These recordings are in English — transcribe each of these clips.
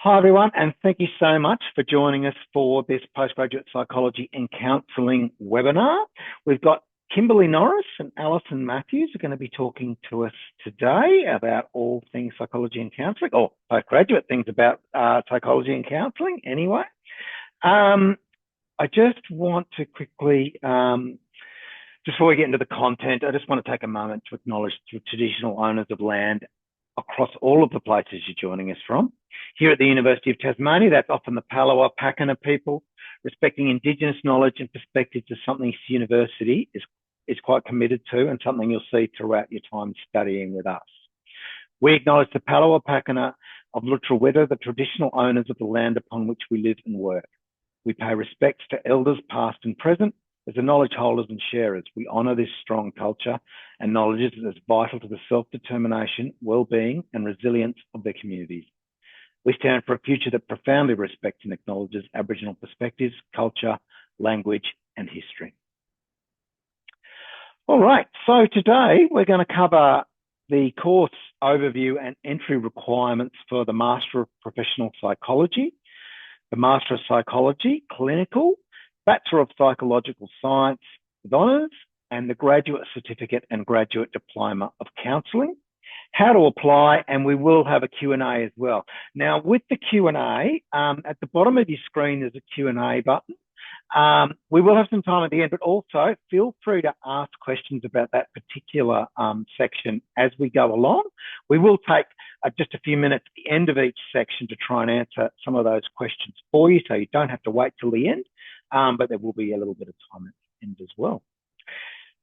Hi, everyone, and thank you so much for joining us for this Postgraduate Psychology and Counselling webinar. We've got Kimberly Norris and Alison Matthews are going to be talking to us today about all things psychology and counselling, or postgraduate things about psychology and counselling anyway. I just want to quickly, just before we get into the content, I just want to take a moment to acknowledge the traditional owners of land across all of the places you're joining us from. Here at the University of Tasmania, that's often the Palawa Pakana people. Respecting Indigenous knowledge and perspectives is something this university is quite committed to, and something you'll see throughout your time studying with us. We acknowledge the Palawa Pakana of Lutruwita, the traditional owners of the land upon which we live and work. We pay respects to elders past and present. As the knowledge holders and sharers, we honour this strong culture and knowledge is as vital to the self-determination, well-being and resilience of their communities. We stand for a future that profoundly respects and acknowledges Aboriginal perspectives, culture, language and history. All right, so today we're going to cover the course overview and entry requirements for the Master of Professional Psychology, the Master of Psychology Clinical, Bachelor of Psychological Science with honours, and the Graduate Certificate and Graduate Diploma of Counselling, how to apply, and we will have a Q&A as well. Now, with the Q&A, at the bottom of your screen, there's a Q&A button. We will have some time at the end, but also feel free to ask questions about that particular section as we go along. We will take just a few minutes at the end of each section to try and answer some of those questions for you, so you don't have to wait till the end. But there will be a little bit of time at the end as well.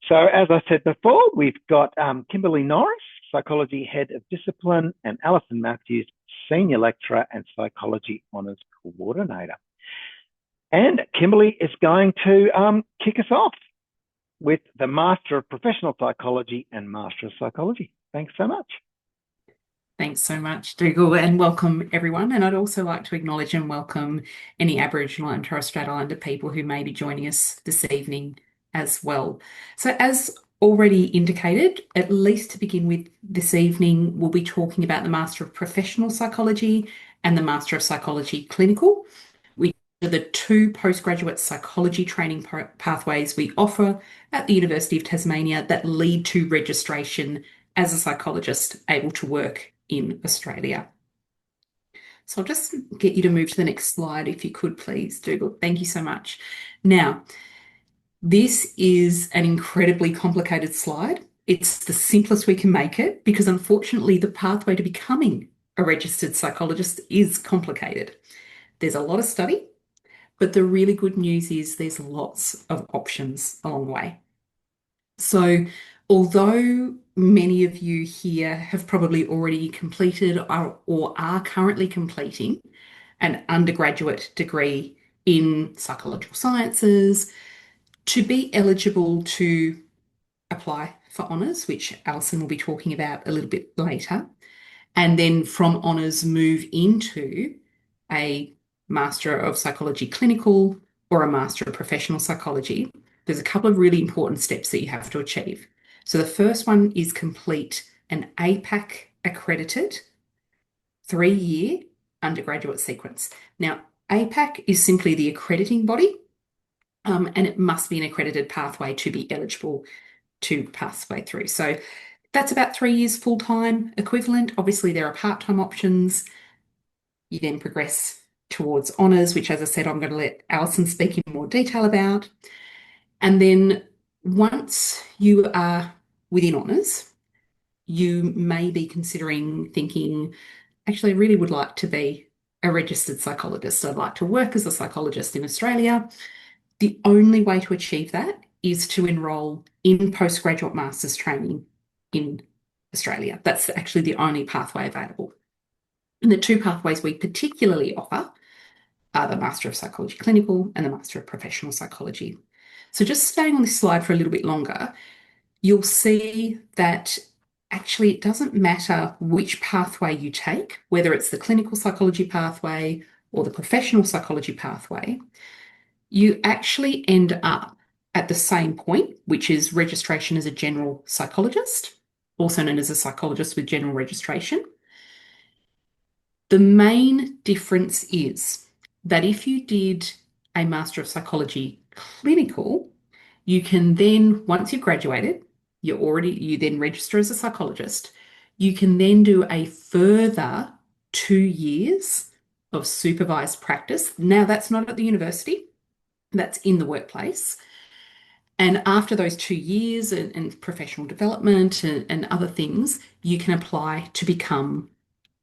So as I said before, we've got Kimberly Norris, Psychology Head of Discipline, and Alison Matthews, Senior Lecturer and Psychology Honours Coordinator. And Kimberly is going to kick us off with the Master of Professional Psychology and Master of Psychology. Thanks so much. Thanks so much, Dougal, and welcome everyone. And I'd also like to acknowledge and welcome any Aboriginal and Torres Strait Islander people who may be joining us this evening as well. So as already indicated, at least to begin with this evening, we'll be talking about the Master of Professional Psychology and the Master of Psychology Clinical, which are the two postgraduate psychology training pathways we offer at the University of Tasmania that lead to registration as a psychologist able to work in Australia. So I'll just get you to move to the next slide if you could please, Dougal. Thank you so much. Now, this is an incredibly complicated slide. It's the simplest we can make it because unfortunately the pathway to becoming a registered psychologist is complicated. There's a lot of study, but the really good news is there's lots of options along the way. So although many of you here have probably already completed or are currently completing an undergraduate degree in psychological sciences, to be eligible to apply for honours, which Alison will be talking about a little bit later, and then from honours move into a Master of Psychology Clinical or a Master of Professional Psychology, there's a couple of really important steps that you have to achieve. So the first one is complete an APAC accredited 3-year undergraduate sequence. Now, APAC is simply the accrediting body, and it must be an accredited pathway to be eligible to pathway through. So that's about 3 years full-time equivalent. Obviously, there are part-time options. You then progress towards honours, which, as I said, I'm going to let Alison speak in more detail about. And then once you are within honours, you may be considering thinking, actually, I really would like to be a registered psychologist. I'd like to work as a psychologist in Australia. The only way to achieve that is to enrol in postgraduate master's training in Australia. That's actually the only pathway available. And the two pathways we particularly offer are the Master of Psychology Clinical and the Master of Professional Psychology. So just staying on this slide for a little bit longer, you'll see that actually it doesn't matter which pathway you take, whether it's the clinical psychology pathway or the professional psychology pathway, you actually end up at the same point, which is registration as a general psychologist, also known as a psychologist with general registration. The main difference is that if you did a Master of Psychology clinical, you can then, once you've graduated, you then register as a psychologist. You can then do a further 2 years of supervised practice. Now, that's not at the university, that's in the workplace. And after those 2 years and professional development and other things, you can apply to become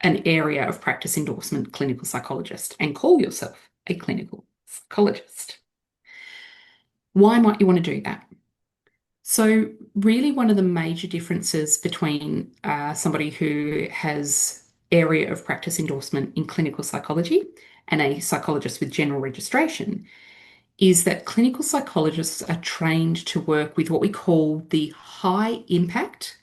an area of practice endorsement clinical psychologist and call yourself a clinical psychologist. Why might you want to do that? So, really, one of the major differences between somebody who has area of practice endorsement in clinical psychology and a psychologist with general registration is that clinical psychologists are trained to work with what we call the high impact,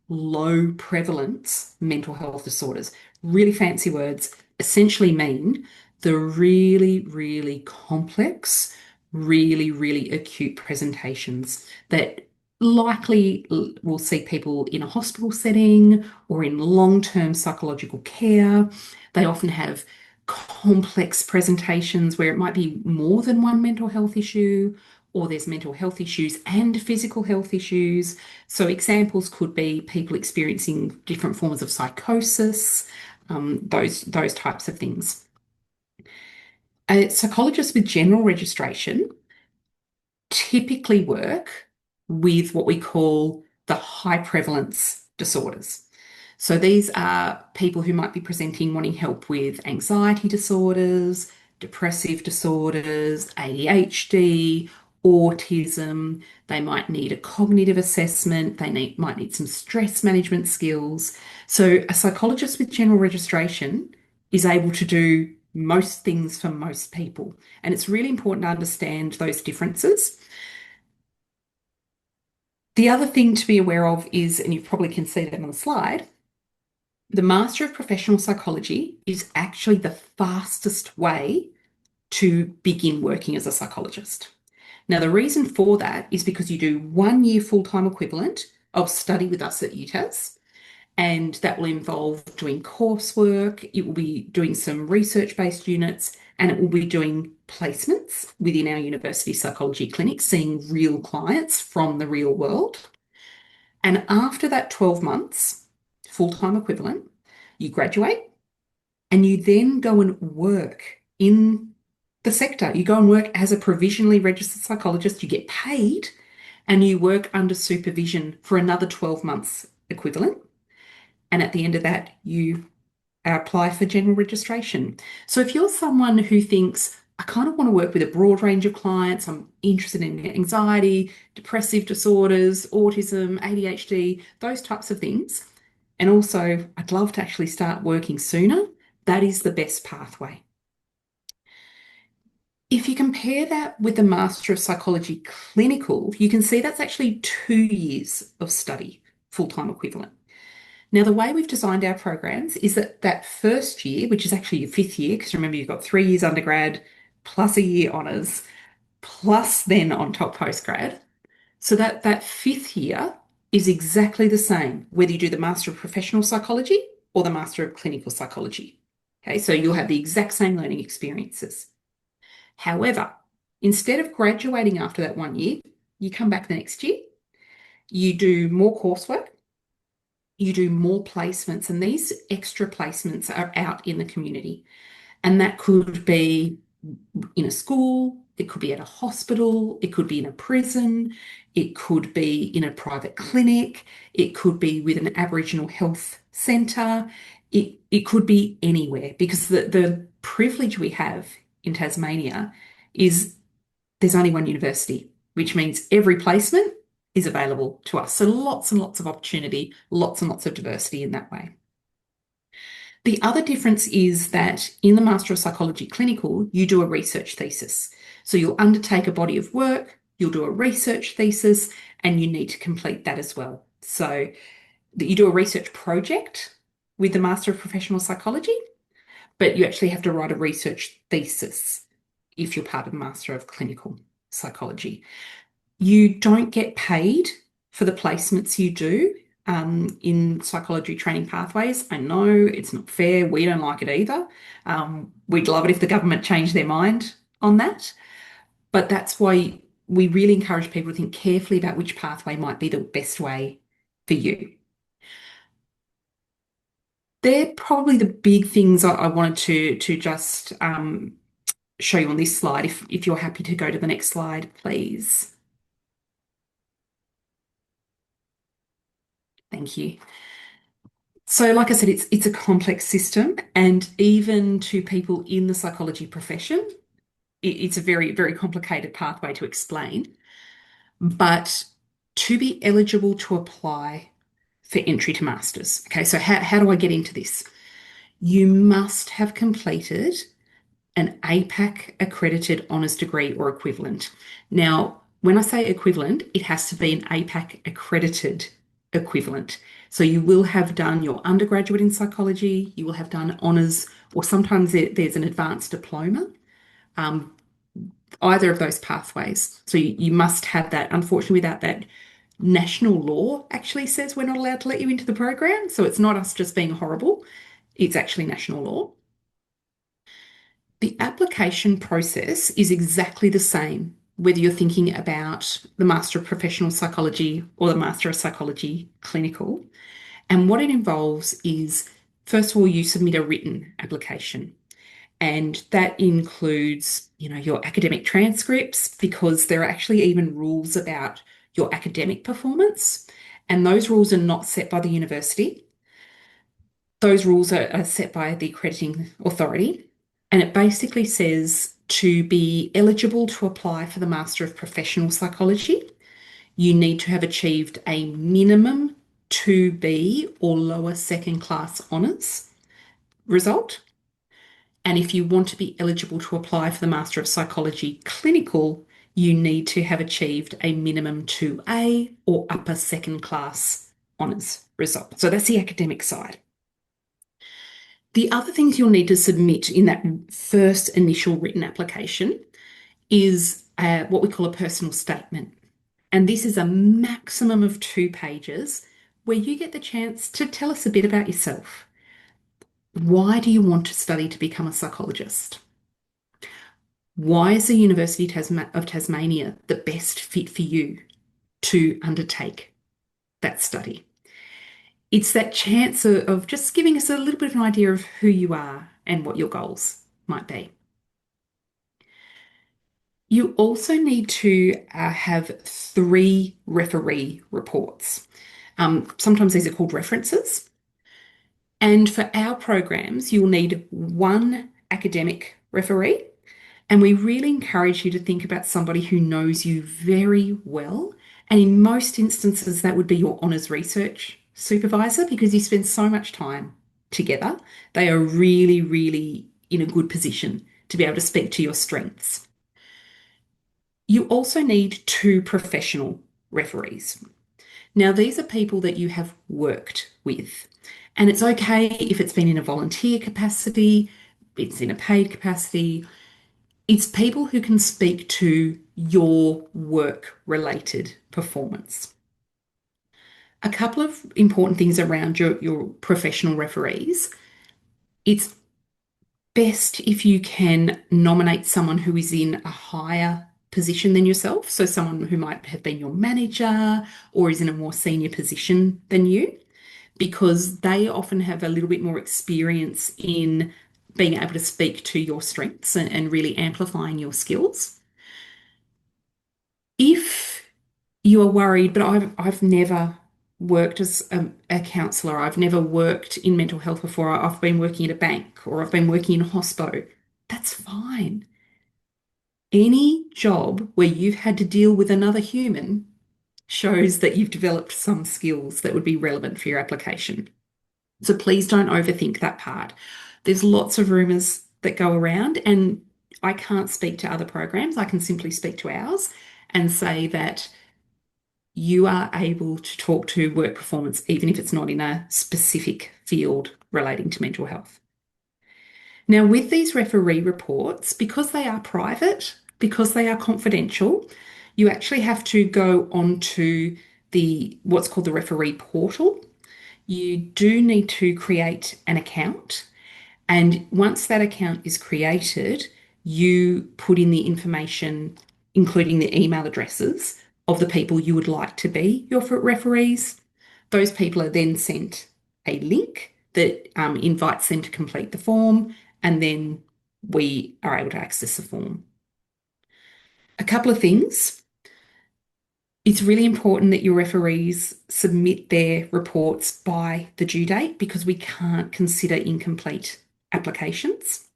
low prevalence mental health disorders. Really fancy words essentially mean the really, really complex, really, really acute presentations that likely will see people in a hospital setting or in long-term psychological care. They often have complex presentations where it might be more than one mental health issue, or there's mental health issues and physical health issues. So, examples could be people experiencing different forms of psychosis, those types of things. A psychologist with general registration typically work with what we call the high prevalence disorders. So these are people who might be presenting wanting help with anxiety disorders, depressive disorders, ADHD, autism. They might need a cognitive assessment. Might need some stress management skills. So a psychologist with general registration is able to do most things for most people. And it's really important to understand those differences. The other thing to be aware of is, and you probably can see them on the slide, the Master of Professional Psychology is actually the fastest way to begin working as a psychologist. Now, the reason for that is because you do 1 year full-time equivalent of study with us at UTAS, and that will involve doing coursework, it will be doing some research-based units, and it will be doing placements within our university psychology clinic, seeing real clients from the real world. And after that 12 months, full-time equivalent, you graduate and you then go and work in the sector. You go and work as a provisionally registered psychologist, you get paid, and you work under supervision for another 12 months equivalent. And at the end of that, you apply for general registration. So if you're someone who thinks, I kind of want to work with a broad range of clients, I'm interested in anxiety, depressive disorders, autism, ADHD, those types of things, and also I'd love to actually start working sooner, that is the best pathway. If you compare that with the Master of Psychology clinical, you can see that's actually 2 years of study, full-time equivalent. Now, the way we've designed our programs is that that first year, which is actually your 5th year, because remember you've got 3 years undergrad plus a year honours, plus then on top postgrad. So that 5th year is exactly the same, whether you do the Master of Professional Psychology or the Master of Clinical Psychology. Okay, so you'll have the exact same learning experiences. However, instead of graduating after that 1 year, you come back the next year, you do more coursework, you do more placements, and these extra placements are out in the community. And that could be in a school, it could be at a hospital, it could be in a prison, it could be in a private clinic, it could be with an Aboriginal health centre, it could be anywhere, because the privilege we have in Tasmania is there's only one university, which means every placement is available to us. So lots and lots of opportunity, lots and lots of diversity in that way. The other difference is that in the Master of Psychology Clinical, you do a research thesis. So you'll undertake a body of work, you'll do a research thesis, and you need to complete that as well. So that you do a research project with the Master of Professional Psychology, but you actually have to write a research thesis if you're part of the Master of Clinical Psychology. You don't get paid for the placements you do. in psychology training pathways. I know it's not fair. We don't like it either. We'd love it if the government changed their mind on that. But that's why we really encourage people to think carefully about which pathway might be the best way for you. They're probably the big things I wanted to just show you on this slide. If you're happy to go to the next slide, please. Thank you. So, like I said, it's a complex system, and even to people in the psychology profession, it's a very, very complicated pathway to explain. But to be eligible to apply for entry to masters, okay, so how do I get into this? You must have completed an APAC accredited honours degree or equivalent. Now, when I say equivalent, it has to be an APAC accredited equivalent. So you will have done your undergraduate in psychology, you will have done honours, or sometimes there's an advanced diploma, um, either of those pathways. So you must have that. Unfortunately, without that, national law actually says we're not allowed to let you into the program. So it's not us just being horrible, it's actually national law. The application process is exactly the same, whether you're thinking about the Master of Professional Psychology or the Master of Psychology Clinical. And what it involves is, first of all, you submit a written application. And that includes, your academic transcripts, because there are actually even rules about your academic performance. And those rules are not set by the university. Those rules are set by the accrediting authority. And it basically says to be eligible to apply for the Master of Professional Psychology, you need to have achieved a minimum 2B or lower second class honours result. And if you want to be eligible to apply for the Master of Psychology Clinical, you need to have achieved a minimum 2A or upper second class honours result. So that's the academic side. The other things you'll need to submit in that first initial written application is what we call a personal statement. And this is a maximum of 2 pages where you get the chance to tell us a bit about yourself. Why do you want to study to become a psychologist? Why is the University of Tasmania the best fit for you to undertake that study? It's that chance of just giving us a little bit of an idea of who you are and what your goals might be. You also need to have 3 referee reports. Sometimes these are called references. And for our programs, you'll need 1 academic referee. And we really encourage you to think about somebody who knows you very well. And in most instances, that would be your honours research supervisor, because you spend so much time together. They are really, really in a good position to be able to speak to your strengths. You also need 2 professional referees. Now, these are people that you have worked with, and it's okay if it's been in a volunteer capacity, it's in a paid capacity. It's people who can speak to your work-related performance. A couple of important things around your professional referees. It's best if you can nominate someone who is in a higher position than yourself, so someone who might have been your manager or is in a more senior position than you, because they often have a little bit more experience in being able to speak to your strengths and really amplifying your skills. If you are worried, but I've never worked as a counsellor, I've never worked in mental health before, I've been working at a bank or I've been working in a hospo, that's fine. Any job where you've had to deal with another human shows that you've developed some skills that would be relevant for your application. So please don't overthink that part. There's lots of rumours that go around, and I can't speak to other programs. I can simply speak to ours and say that you are able to talk to work performance, even if it's not in a specific field relating to mental health. Now, with these referee reports, because they are private, because they are confidential, you actually have to go onto the what's called the referee portal, you do need to create an account. And once that account is created, you put in the information, including the email addresses of the people you would like to be your referees. Those people are then sent a link that invites them to complete the form, and then we are able to access the form. A couple of things. It's really important that your referees submit their reports by the due date because we can't consider incomplete applications.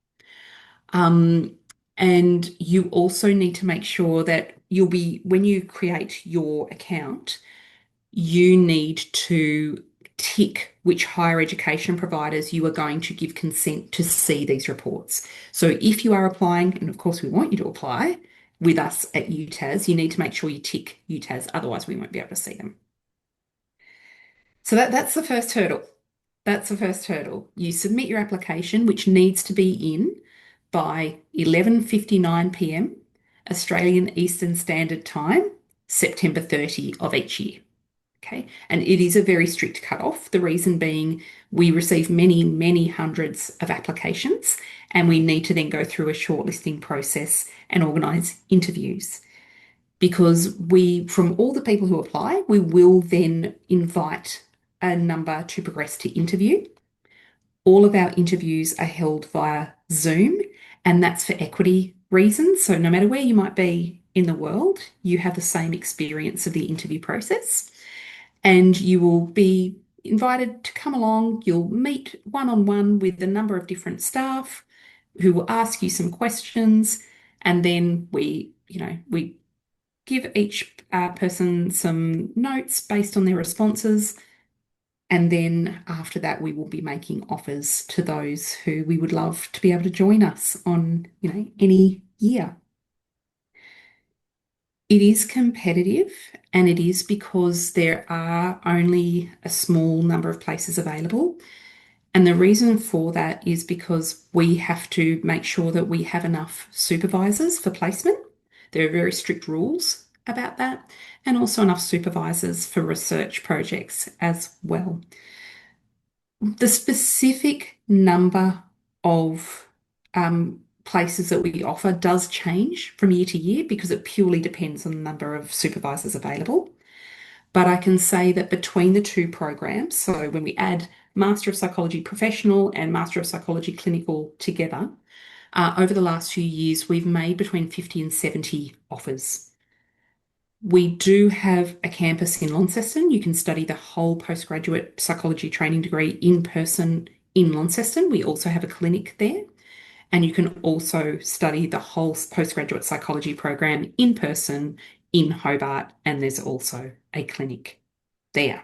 Um, and you also need to make sure that when you create your account, you need to tick which higher education providers you are going to give consent to see these reports. So if you are applying, and of course we want you to apply with us at UTAS, you need to make sure you tick UTAS, otherwise we won't be able to see them. So that's the first hurdle. That's the first hurdle. You submit your application, which needs to be in by 11:59 p.m. Australian Eastern Standard Time, September 30 of each year. Okay, and it is a very strict cutoff. The reason being we receive many, many hundreds of applications, and we need to then go through a shortlisting process and organise interviews. Because from all the people who apply, we will then invite a number to progress to interview. All of our interviews are held via Zoom, and that's for equity reasons. So no matter where you might be in the world, you have the same experience of the interview process. And you will be invited to come along. You'll meet one-on-one with a number of different staff who will ask you some questions. And then we give each person some notes based on their responses. And then after that, we will be making offers to those who we would love to be able to join us on, any year. It is competitive, and it is because there are only a small number of places available. And the reason for that is because we have to make sure that we have enough supervisors for placement. There are very strict rules about that, and also enough supervisors for research projects as well. The specific number of places that we offer does change from year to year because it purely depends on the number of supervisors available. But I can say that between the two programs, so when we add Master of Psychology Professional and Master of Psychology Clinical together, over the last few years, we've made between 50 and 70 offers. We do have a campus in Launceston. You can study the whole postgraduate psychology training degree in person in Launceston. We also have a clinic there. And you can also study the whole postgraduate psychology program in person in Hobart, and there's also a clinic there.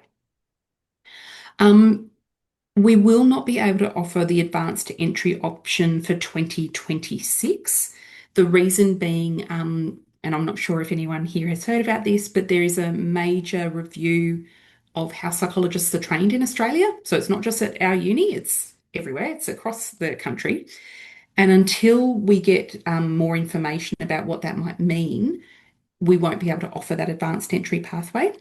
We will not be able to offer the advanced entry option for 2026. The reason being, and I'm not sure if anyone here has heard about this, but there is a major review of how psychologists are trained in Australia. So it's not just at our uni, it's everywhere, it's across the country. And until we get more information about what that might mean, we won't be able to offer that advanced entry pathway.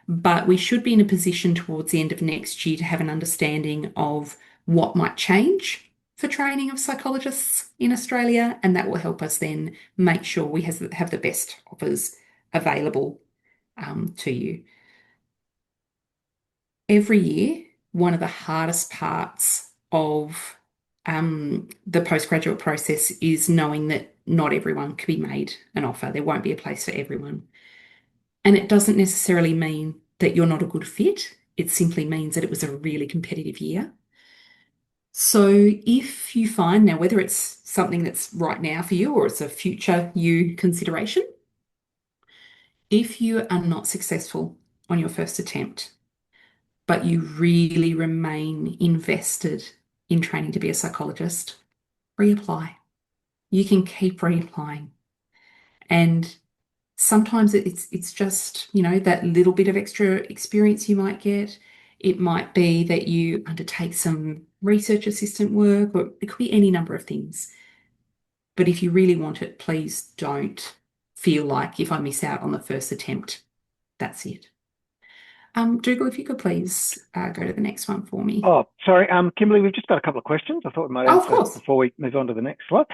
But we should be in a position towards the end of next year to have an understanding of what might change for training of psychologists in Australia, and that will help us then make sure we have the best offers available to you. Every year, one of the hardest parts of the postgraduate process is knowing that not everyone can be made an offer. There won't be a place for everyone. And it doesn't necessarily mean that you're not a good fit. It simply means that it was a really competitive year. So if you find now, whether it's something that's right now for you or it's a future you consideration, if you are not successful on your first attempt, but you really remain invested in training to be a psychologist, reapply. You can keep reapplying. And sometimes it's just, that little bit of extra experience you might get. It might be that you undertake some research assistant work, or it could be any number of things. But if you really want it, please don't feel like if I miss out on the first attempt, that's it. Dougal, if you could please go to the next one for me. Oh, sorry, Kimberly, we've just got a couple of questions I thought we might Oh, of answer course. before we move on to the next slide.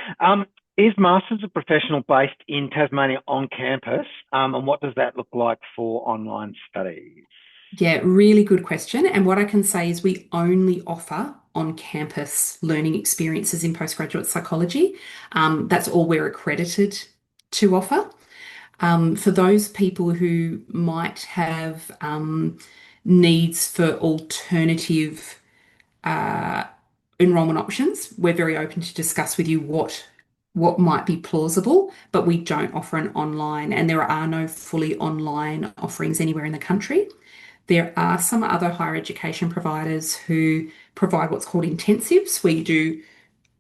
Is Masters of Professional based in Tasmania on campus? And what does that look like for online studies? Yeah, really good question. And what I can say is we only offer on-campus learning experiences in postgraduate psychology. That's all we're accredited to offer. For those people who might have needs for alternative uh, enrollment options, we're very open to discuss with you what might be plausible, but we don't offer an online, and there are no fully online offerings anywhere in the country. There are some other higher education providers who provide what's called intensives, where you do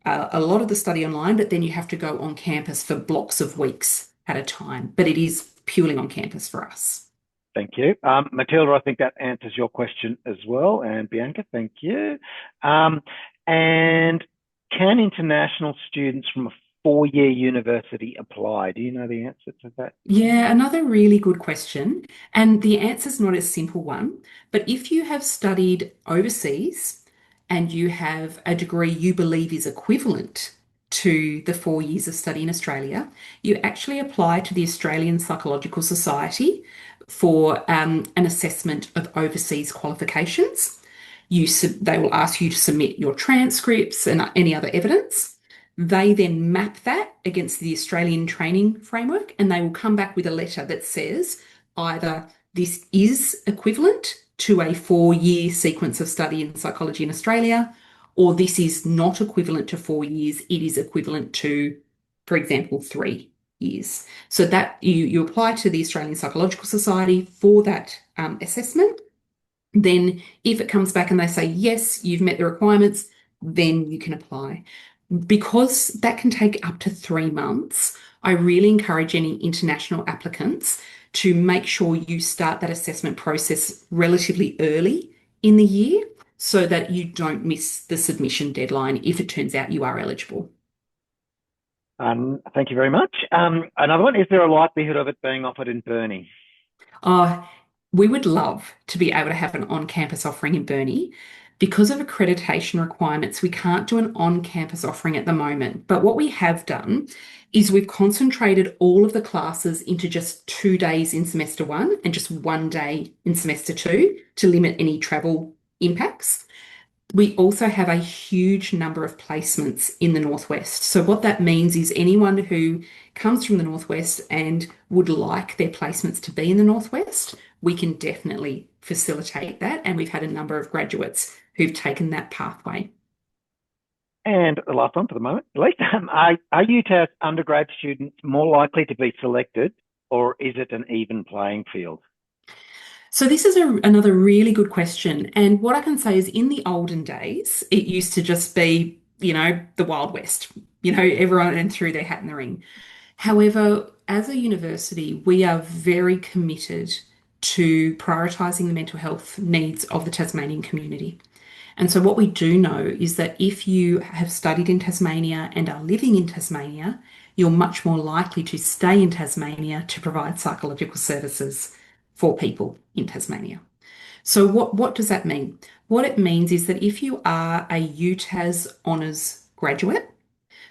a lot of the study online, but then you have to go on campus for blocks of weeks at a time. But it is purely on campus for us. Thank you. Matilda, I think that answers your question as well. And Bianca, thank you. And can international students from a four-year university apply? Do you know the answer to that? Yeah, another really good question. And the answer's not a simple one, but if you have studied overseas and you have a degree you believe is equivalent to the 4 years of study in Australia, you actually apply to the Australian Psychological Society for an assessment of overseas qualifications. They will ask you to submit your transcripts and any other evidence. They then map that against the Australian training framework and they will come back with a letter that says either this is equivalent to a 4 year sequence of study in psychology in Australia, or this is not equivalent to 4 years, it is equivalent to, for example, 3 years. So that you apply to the Australian Psychological Society for that assessment. Then, if it comes back and they say, yes, you've met the requirements, then you can apply. Because that can take up to 3 months, I really encourage any international applicants to make sure you start that assessment process relatively early in the year so that you don't miss the submission deadline if it turns out you are eligible. Thank you very much. Another one, is there a likelihood of it being offered in Burnie? Uh, we would love to be able to have an on-campus offering in Burnie. Because of accreditation requirements, we can't do an on-campus offering at the moment. But what we have done is we've concentrated all of the classes into just 2 days in semester one and just 1 day in semester two to limit any travel impacts. We also have a huge number of placements in the Northwest. So, what that means is anyone who comes from the Northwest and would like their placements to be in the Northwest, we can definitely facilitate that. And we've had a number of graduates who've taken that pathway. And the last one for the moment, at least, are UTAS undergrad students more likely to be selected, or is it an even playing field? So this is another really good question. And what I can say is in the olden days, it used to just be, the Wild West. Everyone threw their hat in the ring. However, as a university, we are very committed to prioritising the mental health needs of the Tasmanian community. And so, what we do know is that if you have studied in Tasmania and are living in Tasmania, you're much more likely to stay in Tasmania to provide psychological services for people in Tasmania. So, what does that mean? What it means is that if you are a UTAS honours graduate,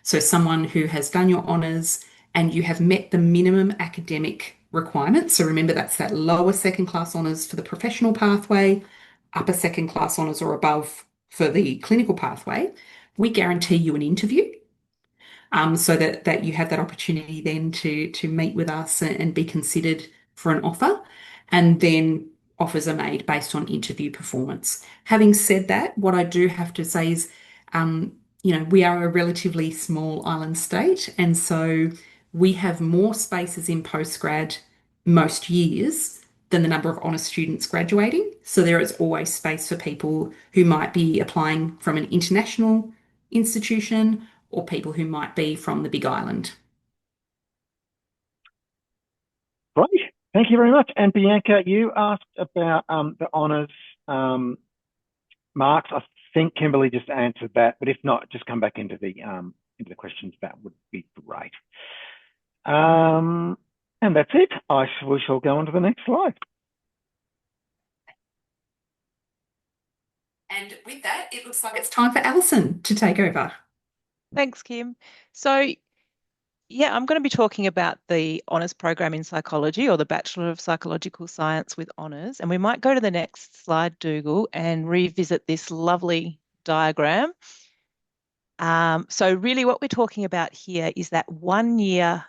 so someone who has done your honours and you have met the minimum academic requirements. So remember, that's that lower second class honours for the professional pathway, upper second class honours or above for the clinical pathway. We guarantee you an interview so that you have that opportunity then to meet with us and be considered for an offer. And then offers are made based on interview performance. Having said that, what I do have to say is, we are a relatively small island state, and so we have more spaces in postgrad most years than the number of honours students graduating. So there is always space for people who might be applying from an international institution or people who might be from the Big Island. Great. Thank you very much. And Bianca, you asked about the honours marks. I think Kimberly just answered that, but if not, just come back into the questions. That would be great. And that's it. We shall go on to the next slide. And with that, it looks like it's time for Alison to take over. Thanks, Kim. So, yeah, I'm going to be talking about the honours program in psychology or the Bachelor of Psychological Science with honours. And we might go to the next slide, Dougal, and revisit this lovely diagram. So really what we're talking about here is that 1 year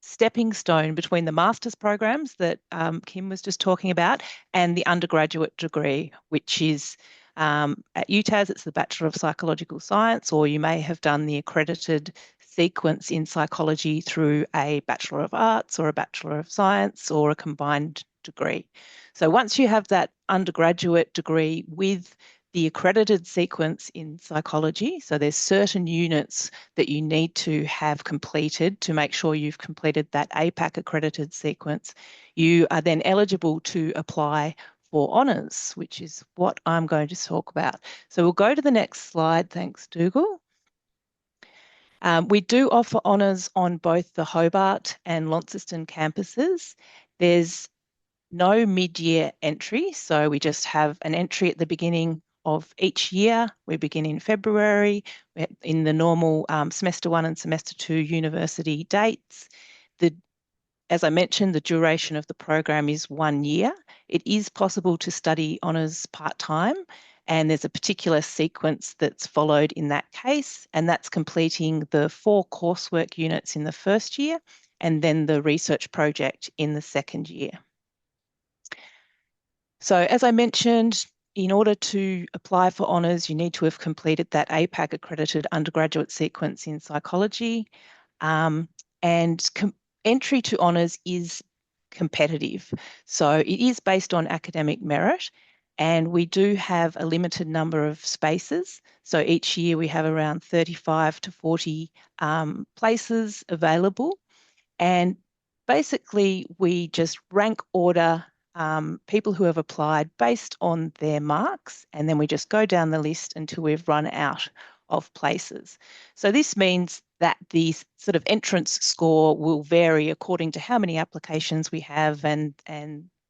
stepping stone between the master's programs that Kim was just talking about and the undergraduate degree, which is at UTAS, it's the Bachelor of Psychological Science, or you may have done the accredited sequence in psychology through a Bachelor of Arts or a Bachelor of Science or a combined degree. So once you have that undergraduate degree with the accredited sequence in psychology, so there's certain units that you need to have completed to make sure you've completed that APAC accredited sequence, you are then eligible to apply for honours, which is what I'm going to talk about. So we'll go to the next slide. Thanks, Dougal. We do offer honours on both the Hobart and Launceston campuses. There's no mid-year entry, so we just have an entry at the beginning of each year. We begin in February in the normal semester 1 and semester 2 university dates. As I mentioned, the duration of the program is 1 year. It is possible to study honours part-time, and there's a particular sequence that's followed in that case, and that's completing the 4 coursework units in the first year and then the research project in the second year. So as I mentioned, in order to apply for honours, you need to have completed that APAC accredited undergraduate sequence in psychology, and entry to honours is competitive. So it is based on academic merit, and we do have a limited number of spaces. So each year we have around 35 to 40 places available. And basically we just rank order people who have applied based on their marks, and then we just go down the list until we've run out of places. So this means that the sort of entrance score will vary according to how many applications we have and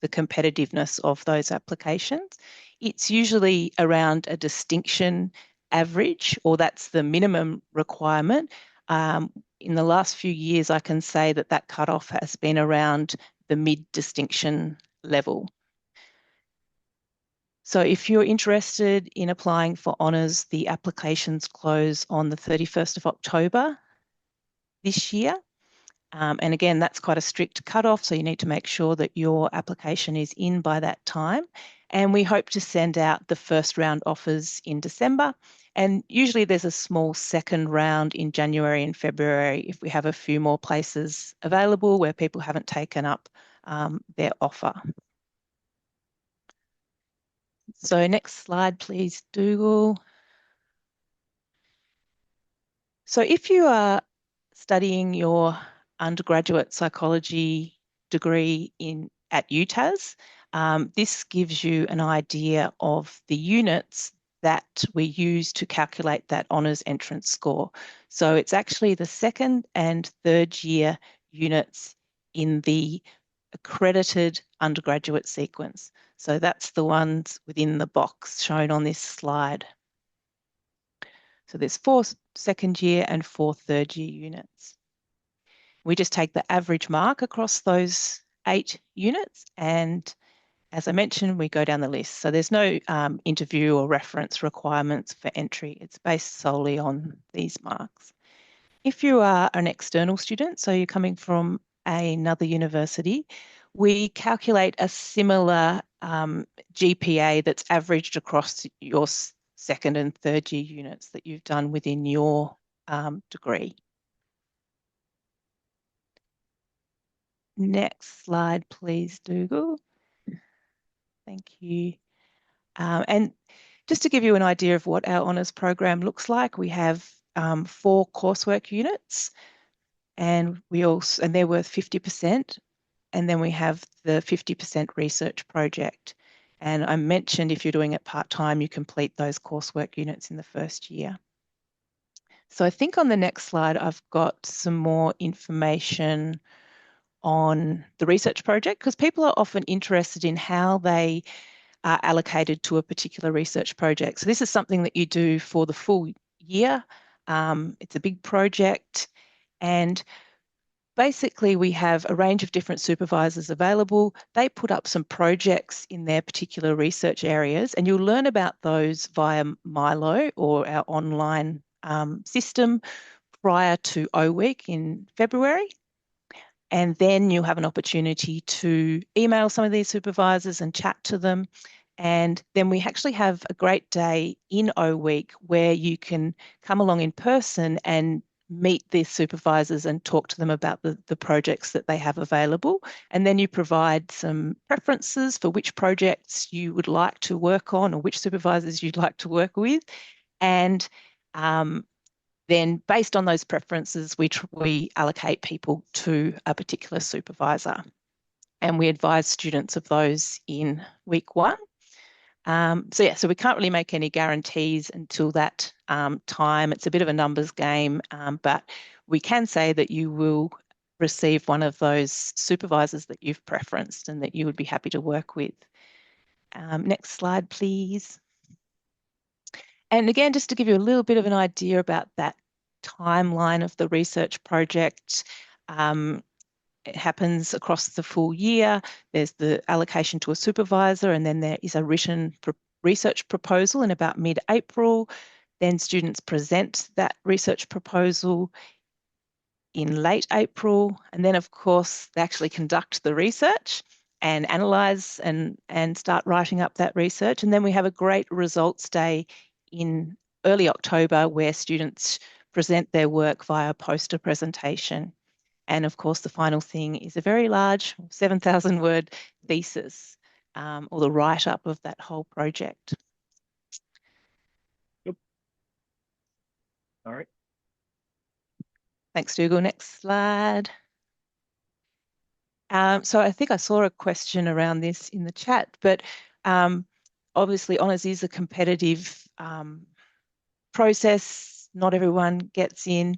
the competitiveness of those applications. It's usually around a distinction average, or that's the minimum requirement. In the last few years, I can say that that cutoff has been around the mid-distinction level. So if you're interested in applying for honours, the applications close on the 31st of October this year. And again, that's quite a strict cutoff, so you need to make sure that your application is in by that time. And we hope to send out the first round offers in December. And usually there's a small second round in January and February if we have a few more places available where people haven't taken up their offer. So next slide, please, Dougal. So if you are studying your undergraduate psychology degree at UTAS, this gives you an idea of the units that we use to calculate that honours entrance score. So it's actually the second and third year units in the accredited undergraduate sequence. So that's the ones within the box shown on this slide. So there's 4 second year and 4 third year units. We just take the average mark across those 8 units, and as I mentioned, we go down the list. So there's no interview or reference requirements for entry. It's based solely on these marks. If you are an external student, so you're coming from another university, we calculate a similar GPA that's averaged across your second and third year units that you've done within your degree. Next slide, please, Dougal. Thank you. And just to give you an idea of what our honours program looks like, we have 4 coursework units, and they're worth 50%. And then we have the 50% research project. And I mentioned if you're doing it part-time, you complete those coursework units in the first year. So I think on the next slide, I've got some more information on the research project, because people are often interested in how they are allocated to a particular research project. So this is something that you do for the full year. It's a big project, and basically we have a range of different supervisors available. They put up some projects in their particular research areas, and you'll learn about those via Milo, or our online system, prior to O Week in February. And then you'll have an opportunity to email some of these supervisors and chat to them. And then we actually have a great day in O Week where you can come along in person and meet these supervisors and talk to them about the projects that they have available. And then you provide some preferences for which projects you would like to work on or which supervisors you'd like to work with. And then based on those preferences, we allocate people to a particular supervisor. And we advise students of those in week 1. So we can't really make any guarantees until that time. It's a bit of a numbers game, but we can say that you will receive one of those supervisors that you've preferenced and that you would be happy to work with. Next slide, please. And again, just to give you a little bit of an idea about that timeline of the research project, it happens across the full year. There's the allocation to a supervisor, and then there is a written research proposal in about mid-April. Then students present that research proposal in late April. And then, of course, they actually conduct the research and analyse and start writing up that research. And then we have a great results day in early October where students present their work via poster presentation. And of course, the final thing is a very large 7,000 word thesis, or the write-up of that whole project. Yep. All right. Thanks, Dougal. Next slide. So I think I saw a question around this in the chat, but obviously honours is a competitive process. Not everyone gets in.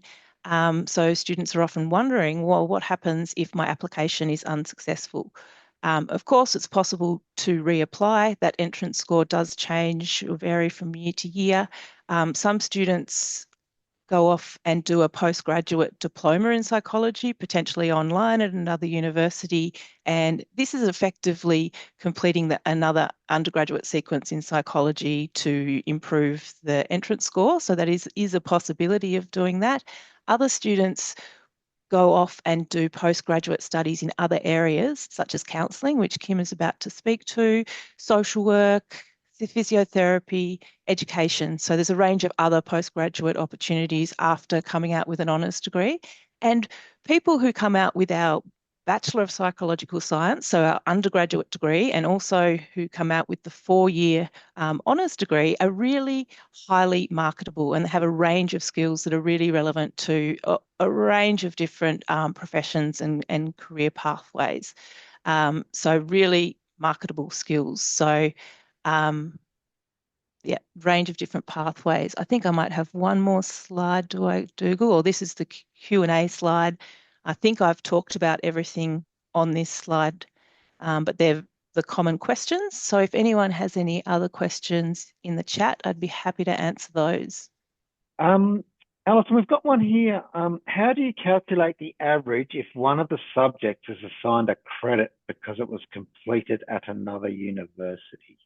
So students are often wondering, well, what happens if my application is unsuccessful? Of course, it's possible to reapply. That entrance score does change or vary from year to year. Some students go off and do a postgraduate diploma in psychology, potentially online at another university. And this is effectively completing another undergraduate sequence in psychology to improve the entrance score. So that is a possibility of doing that. Other students go off and do postgraduate studies in other areas, such as counselling, which Kim is about to speak to, social work, physiotherapy, education. So there's a range of other postgraduate opportunities after coming out with an honours degree. And people who come out with our Bachelor of Psychological Science, so our undergraduate degree, and also who come out with the 4-year honours degree are really highly marketable and have a range of skills that are really relevant to a range of different professions and career pathways. So really marketable skills. So yeah, range of different pathways. I think I might have one more slide, Dougal? Or this is the Q&A slide. I think I've talked about everything on this slide, but they're the common questions. So if anyone has any other questions in the chat, I'd be happy to answer those. Alison, we've got one here. How do you calculate the average if one of the subjects is assigned a credit because it was completed at another university?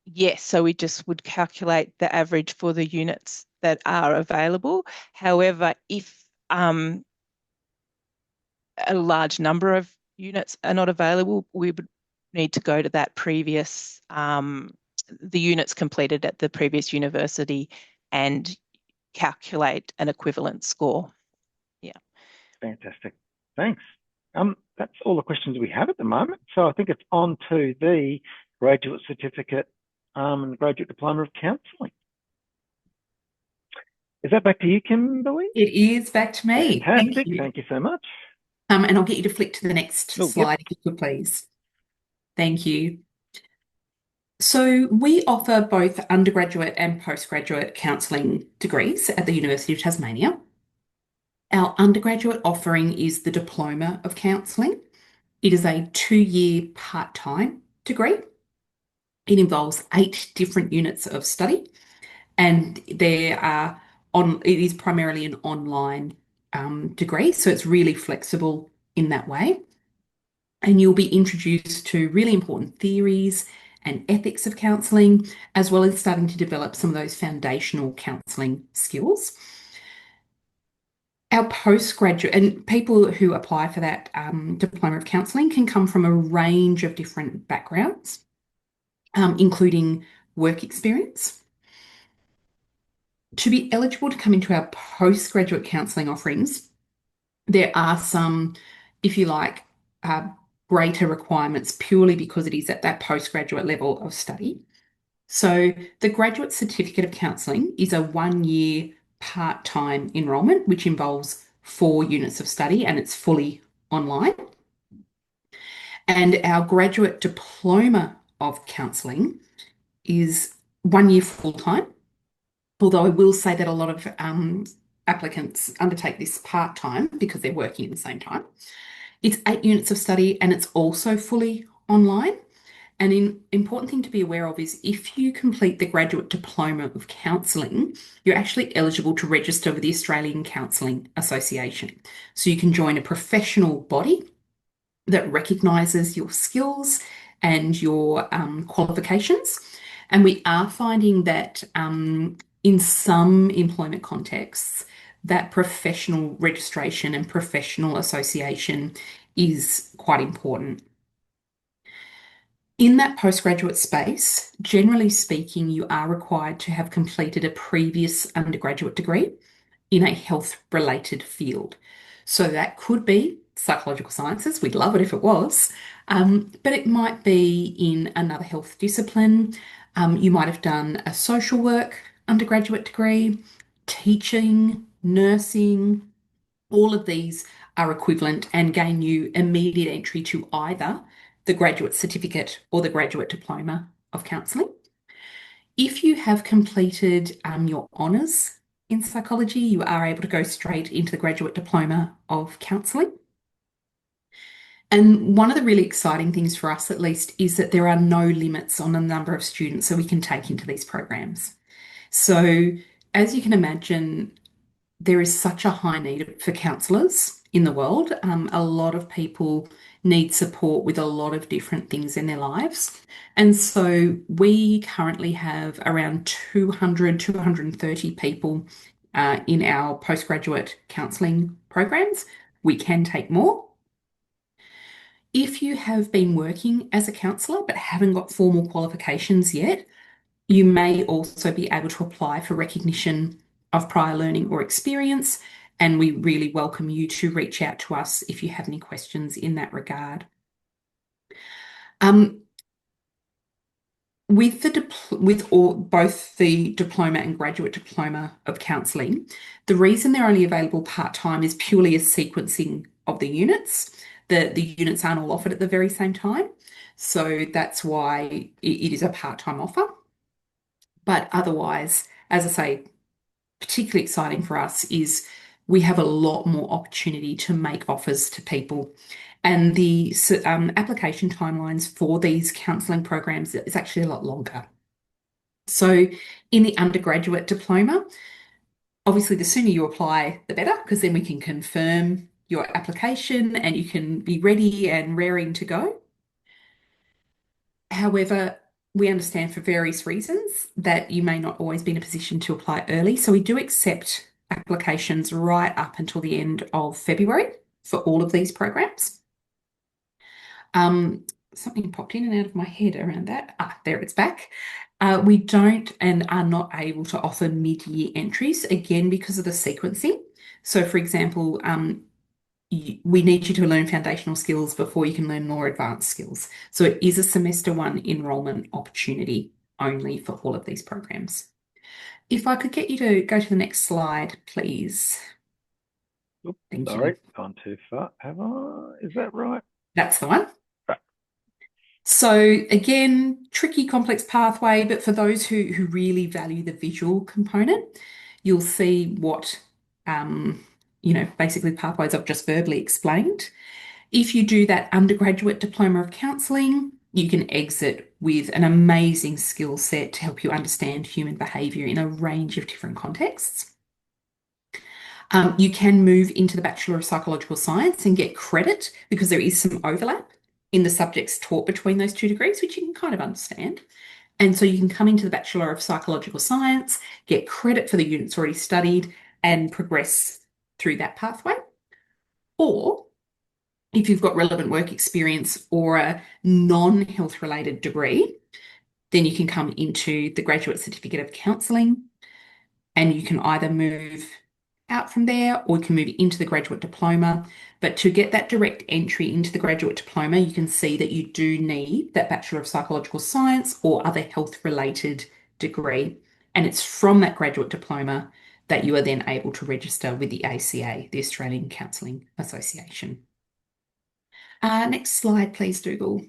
Yes, so we just would calculate the average for the units that are available. However, if a large number of units are not available, we would need to go to that previous, the units completed at the previous university and calculate an equivalent score. Yeah. Fantastic. Thanks. That's all the questions we have at the moment. So I think it's on to the graduate certificate and graduate diploma of counselling. Is that back to you, Kimberly? It is back to me. Fantastic. Thank you so much. And I'll get you to flick to the next slide, if you could, please. Thank you. So we offer both undergraduate and postgraduate counselling degrees at the University of Tasmania. Our undergraduate offering is the Diploma of Counselling, It is a 2-year part-time degree. It involves 8 different units of study, and it is primarily an online degree, so it's really flexible in that way. And you'll be introduced to really important theories and ethics of counselling, as well as starting to develop some of those foundational counselling skills. Our postgraduate and people who apply for that diploma of counselling can come from a range of different backgrounds, including work experience. To be eligible to come into our postgraduate counselling offerings, there are some, if you like, greater requirements purely because it is at that postgraduate level of study. So the Graduate Certificate of Counselling is a 1-year part-time enrolment, which involves 4 units of study, and it's fully online. And our Graduate Diploma of Counselling is 1 year full-time, although I will say that a lot of applicants undertake this part-time because they're working at the same time. It's 8 units of study, and it's also fully online. And an important thing to be aware of is if you complete the Graduate Diploma of Counselling, you're actually eligible to register with the Australian Counselling Association. So you can join a professional body that recognises your skills and your qualifications. And we are finding that in some employment contexts, that professional registration and professional association is quite important. In that postgraduate space, generally speaking, you are required to have completed a previous undergraduate degree in a health-related field. So that could be psychological sciences. We'd love it if it was, but it might be in another health discipline. You might have done a social work undergraduate degree, teaching, nursing. All of these are equivalent and gain you immediate entry to either the Graduate Certificate or the Graduate Diploma of Counselling. If you have completed your honours in psychology, you are able to go straight into the Graduate Diploma of Counselling. And one of the really exciting things for us, at least, is that there are no limits on the number of students that we can take into these programs. So, as you can imagine, there is such a high need for counsellors in the world. A lot of people need support with a lot of different things in their lives. And so we currently have around 200, 230 people in our postgraduate counselling programs. We can take more. If you have been working as a counsellor but haven't got formal qualifications yet, you may also be able to apply for recognition of prior learning or experience, and we really welcome you to reach out to us if you have any questions in that regard. With both the diploma and graduate diploma of counselling, the reason they're only available part-time is purely a sequencing of the units. The units aren't all offered at the very same time, so that's why it is a part-time offer. But otherwise, as I say, particularly exciting for us is we have a lot more opportunity to make offers to people. And the application timelines for these counselling programs is actually a lot longer. So in the undergraduate diploma, obviously the sooner you apply, the better, because then we can confirm your application and you can be ready and raring to go. However, we understand for various reasons that you may not always be in a position to apply early. So we do accept applications right up until the end of February for all of these programs. Something popped in and out of my head around that. There it's back. We don't and are not able to offer mid-year entries, again, because of the sequencing. So for example, we need you to learn foundational skills before you can learn more advanced skills. So it is a semester 1 enrolment opportunity only for all of these programs. If I could get you to go to the next slide, please. Oops, Thank sorry, you. gone too far. Have I? Is that right? That's the one. Right. So again, tricky, complex pathway, but for those who really value the visual component, you'll see what, basically pathways I've just verbally explained. If you do that undergraduate diploma of counselling, you can exit with an amazing skill set to help you understand human behaviour in a range of different contexts. You can move into the Bachelor of Psychological Science and get credit because there is some overlap in the subjects taught between those two degrees, which you can kind of understand. And so you can come into the Bachelor of Psychological Science, get credit for the units already studied, and progress through that pathway. Or if you've got relevant work experience or a non-health related degree, then you can come into the Graduate Certificate of Counselling, and you can either move out from there or you can move into the graduate diploma. But to get that direct entry into the graduate diploma, you can see that you do need that Bachelor of Psychological Science or other health related degree. And it's from that graduate diploma that you are then able to register with the ACA, the Australian Counselling Association. Next slide, please, Dougal.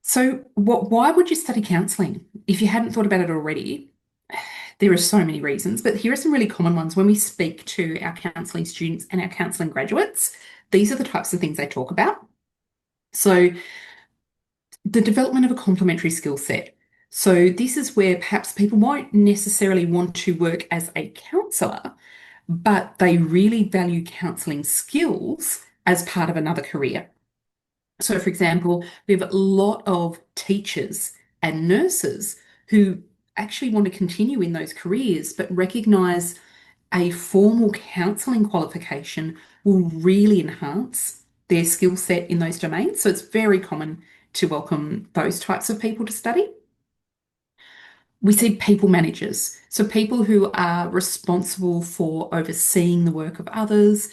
So why would you study counselling? If you hadn't thought about it already, there are so many reasons, but here are some really common ones. When we speak to our counselling students and our counselling graduates, these are the types of things they talk about. So the development of a complementary skill set. So this is where perhaps people won't necessarily want to work as a counsellor, but they really value counselling skills as part of another career. So, for example, we have a lot of teachers and nurses who actually want to continue in those careers, but recognise a formal counselling qualification will really enhance their skill set in those domains. So it's very common to welcome those types of people to study. We see people managers, so people who are responsible for overseeing the work of others,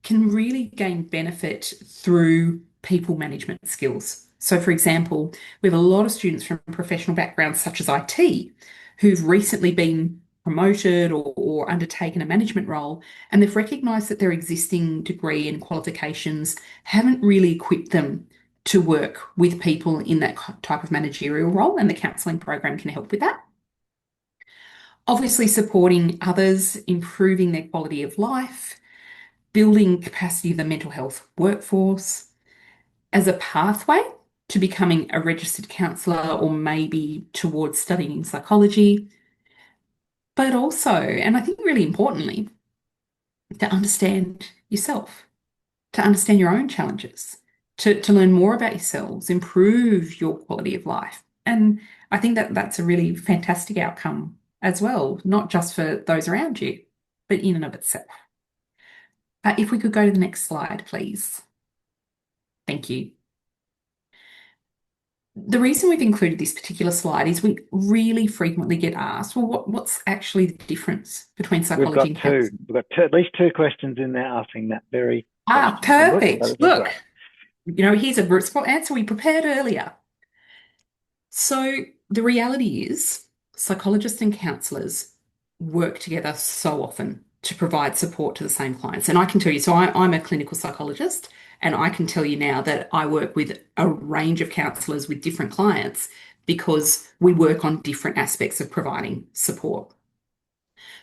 can really gain benefit through people management skills. So, for example, we have a lot of students from professional backgrounds such as IT who've recently been promoted or undertaken a management role, and they've recognised that their existing degree and qualifications haven't really equipped them to work with people in that type of managerial role, and the counselling program can help with that. Obviously, supporting others, improving their quality of life, building capacity of the mental health workforce as a pathway to becoming a registered counsellor or maybe towards studying psychology. But also, and I think really importantly, to understand yourself, to understand your own challenges, to learn more about yourselves, improve your quality of life. And I think that that's a really fantastic outcome as well, not just for those around you, but in and of itself. If we could go to the next slide, please. Thank you. The reason we've included this particular slide is we really frequently get asked, well, what's actually the difference between psychology and counselling? We've got at least two questions in there asking that very question. Perfect. Look, here's a response answer we prepared earlier. So the reality is psychologists and counsellors work together so often to provide support to the same clients. And I can tell you, so I'm a clinical psychologist, and I can tell you now that I work with a range of counsellors with different clients because we work on different aspects of providing support.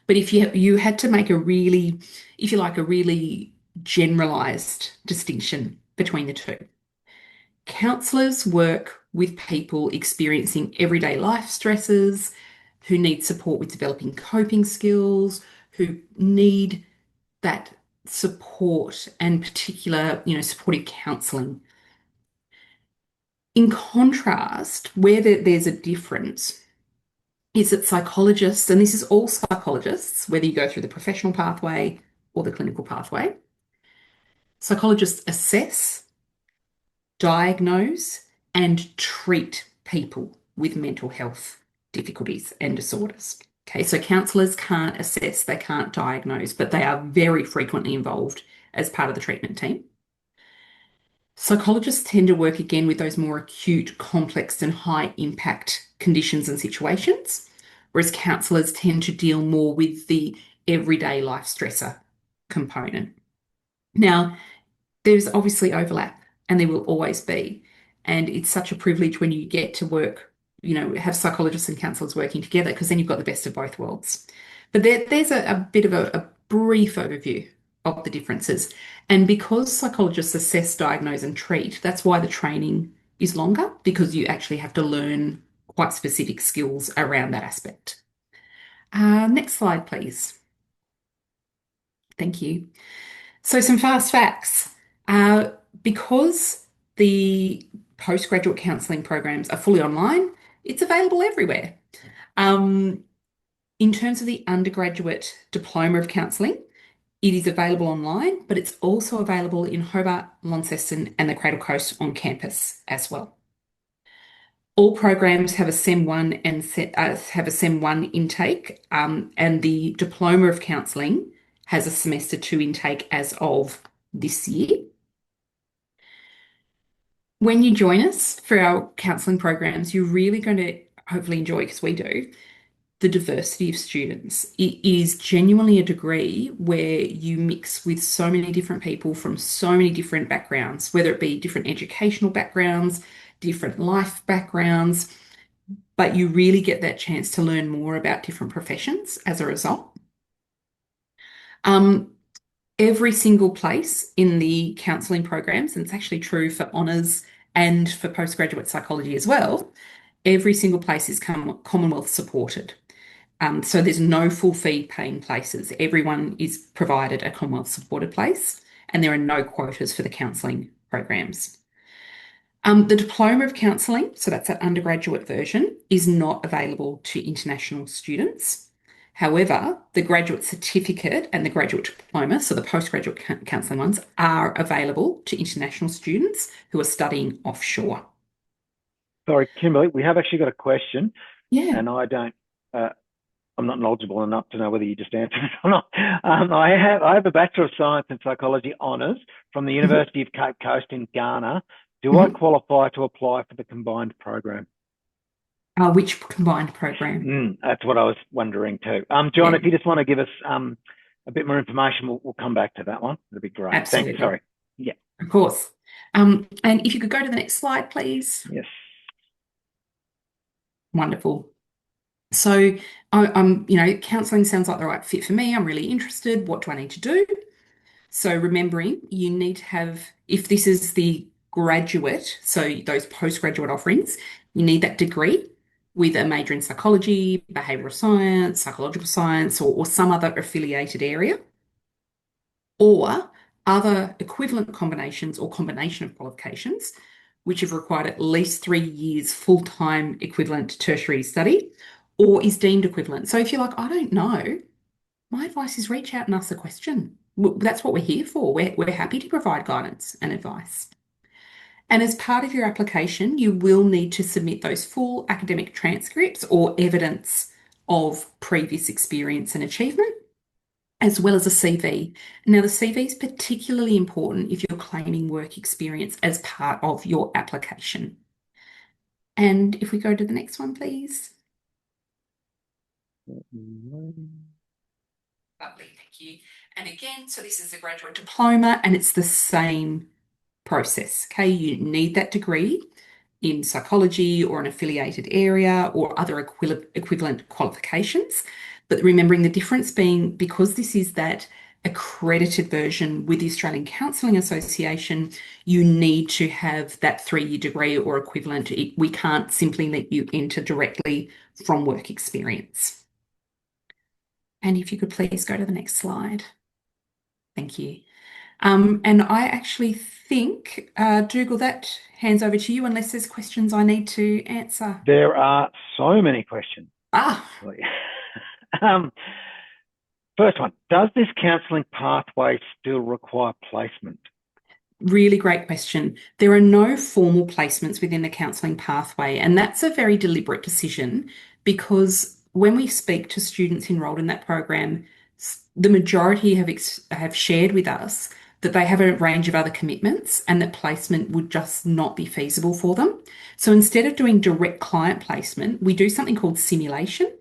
But if you had to make a really, if you like, a really generalised distinction between the two, counsellors work with people experiencing everyday life stresses, who need support with developing coping skills, who need that support and particular, supportive counselling. In contrast, where there's a difference is that psychologists, and this is all psychologists, whether you go through the professional pathway or the clinical pathway, psychologists assess, diagnose, and treat people with mental health difficulties and disorders. Okay, so counsellors can't assess, they can't diagnose, but they are very frequently involved as part of the treatment team. Psychologists tend to work again with those more acute, complex, and high impact conditions and situations, whereas counsellors tend to deal more with the everyday life stressor component. Now, there's obviously overlap, and there will always be. And it's such a privilege when you get to work, have psychologists and counsellors working together, because then you've got the best of both worlds. But there's a bit of a brief overview of the differences. And because psychologists assess, diagnose, and treat, that's why the training is longer, because you actually have to learn quite specific skills around that aspect. Next slide, please. Thank you. So some fast facts. Because the postgraduate counselling programs are fully online, it's available everywhere. In terms of the undergraduate diploma of counselling, it is available online, but it's also available in Hobart, Launceston, and the Cradle Coast on campus as well. All programs have a SEM1 and have a SEM1 intake, and the diploma of counselling has a semester 2 intake as of this year. When you join us for our counselling programs, you're really going to hopefully enjoy, because we do, the diversity of students. It is genuinely a degree where you mix with so many different people from so many different backgrounds, whether it be different educational backgrounds, different life backgrounds, but you really get that chance to learn more about different professions as a result. Every single place in the counselling programs, and it's actually true for honours and for postgraduate psychology as well, every single place is Commonwealth supported. So there's no full fee paying places. Everyone is provided a Commonwealth supported place, and there are no quotas for the counselling programs. The Diploma of Counselling, so that's that undergraduate version, is not available to international students. However, the graduate certificate and the graduate diploma, so the postgraduate counselling ones, are available to international students who are studying offshore. Sorry, Kimberly, we have actually got a question. Yeah. And I'm not knowledgeable enough to know whether you just answered it or not. I have a Bachelor of Science in Psychology honours from the University of Cape Coast in Ghana. Do I qualify to apply for the combined program? Which combined program? That's what I was wondering too. John, if you just want to give us a bit more information, we'll come back to that one. That'd be great. Absolutely. Thanks. Sorry. Yeah. Of course. And if you could go to the next slide, please. Yes. Wonderful. So counselling sounds like the right fit for me. I'm really interested. What do I need to do? So remembering you need to have, if this is the graduate, so those postgraduate offerings, you need that degree with a major in psychology, behavioural science, psychological science, or some other affiliated area, or other equivalent combinations or combination of qualifications, which have required at least 3 years full-time equivalent tertiary study, or is deemed equivalent. So if you're like, I don't know, my advice is reach out and ask the question. That's what we're here for. We're happy to provide guidance and advice. And as part of your application, you will need to submit those full academic transcripts or evidence of previous experience and achievement, as well as a CV. Now, the CV is particularly important if you're claiming work experience as part of your application. And if we go to the next one, please. Lovely, thank you. And again, so this is a graduate diploma, and it's the same process. Okay, you need that degree in psychology or an affiliated area or other equivalent qualifications. But remembering the difference being, because this is that accredited version with the Australian Counselling Association, you need to have that 3-year degree or equivalent. We can't simply let you enter directly from work experience. And if you could please go to the next slide. Thank you. And I actually think, Dougal, that hands over to you unless there's questions I need to answer. There are so many questions. First one, does this counselling pathway still require placement? Really great question. There are no formal placements within the counselling pathway, and that's a very deliberate decision, because when we speak to students enrolled in that program, the majority have shared with us that they have a range of other commitments and that placement would just not be feasible for them. So instead of doing direct client placement, we do something called simulation,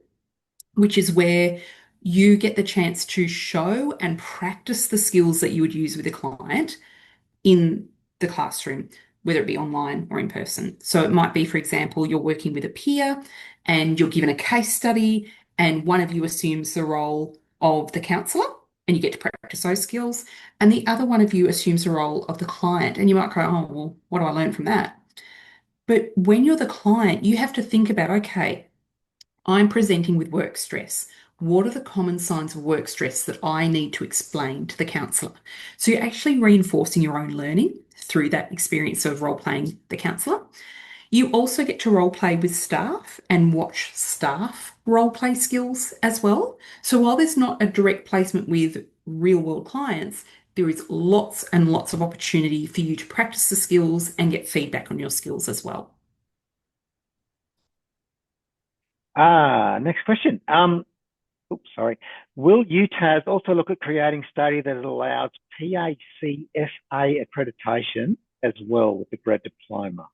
which is where you get the chance to show and practice the skills that you would use with a client in the classroom, whether it be online or in person. So it might be, for example, you're working with a peer and you're given a case study and one of you assumes the role of the counsellor and you get to practice those skills. And the other one of you assumes the role of the client. And you might go, oh, well, what do I learn from that? But when you're the client, you have to think about, okay, I'm presenting with work stress. What are the common signs of work stress that I need to explain to the counsellor? So you're actually reinforcing your own learning through that experience of role playing the counsellor. You also get to role play with staff and watch staff role play skills as well. So while there's not a direct placement with real world clients, there is lots and lots of opportunity for you to practice the skills and get feedback on your skills as well. Next question. Will UTAS also look at creating study that allows PACFA accreditation as well with the grad diploma?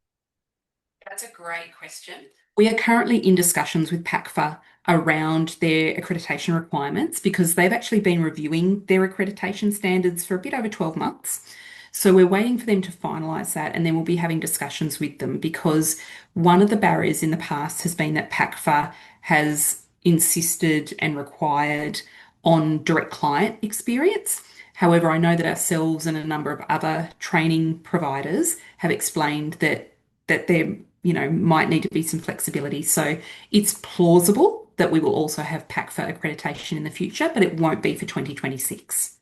That's a great question. We are currently in discussions with PACFA around their accreditation requirements because they've actually been reviewing their accreditation standards for a bit over 12 months. So we're waiting for them to finalise that, and then we'll be having discussions with them because one of the barriers in the past has been that PACFA has insisted and required on direct client experience. However, I know that ourselves and a number of other training providers have explained that there, might need to be some flexibility. So it's plausible that we will also have PACFA accreditation in the future, but it won't be for 2026.